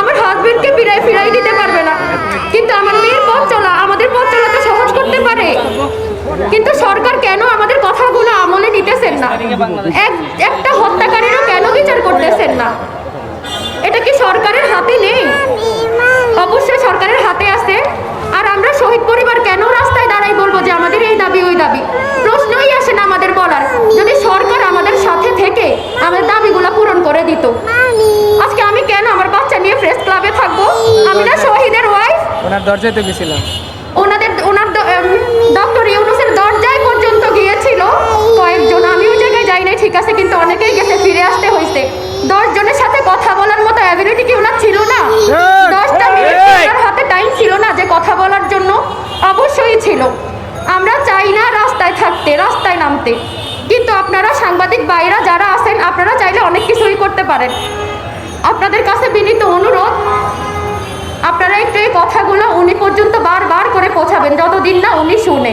আমার হাজবেন্ডকে ফিরাই দিতে পারবে না, কিন্তু আমার মেয়ের পথ চলা, আমাদের পথ চলা তো সহজ করতে পারে। কিন্তু সরকার কেন আমাদের কথাগুলো আমলে নিতেছেন না? একটা হত্যাকারীরও কেন বিচার করতেছেন না? এটা কি সরকারের হাতে নেই? অবশ্যই সরকারের হাতে আছে। আর আমরা শহীদ পরিবার কেন রাস্তায় দাঁড়াই বলবো যে আমাদের এই দাবি ওই দাবি? প্রশ্নই আসে না আমাদের বলার। যদি সরকার আমাদের সাথে থেকে আমাদের দাবিগুলো পূরণ করে দিত, আজকে আমি কেন আমার বাচ্চা নিয়ে প্রেস ক্লাবে থাকবো? আমি না শহীদের ওয়াইফ? ওনার দরজায় তো গেছিলাম, ওনার ডক্টর ইউনূসের দরজায় পর্যন্ত গিয়েছিল কয়েকজন। আমি ওই জায়গায় যাই নাই, ঠিক আছে, কিন্তু অনেকেই গেছে, ফিরে আসতে হয়েছে। 10 জনের সাথে কথা বলার মতো অ্যাবিলিটি কি ওনার ছিল না? 10টা মিনিট ওনার হাতে টাইম ছিল না যে কথা বলার জন্য? অবশ্যই ছিল। আমরা চাই না রাস্তায় থাকতে, রাস্তায় নামতে, কিন্তু আপনারা সাংবাদিক ভাইরা যারা আছেন, আপনারা চাইলে অনেক কিছুই করতে পারেন। আপনাদের কাছে বিনীত অনুরোধ, আপনারা একটু এই কথাগুলো উনি পর্যন্ত বারবার করে পৌঁছাবেন, যতদিন না উনি শুনে।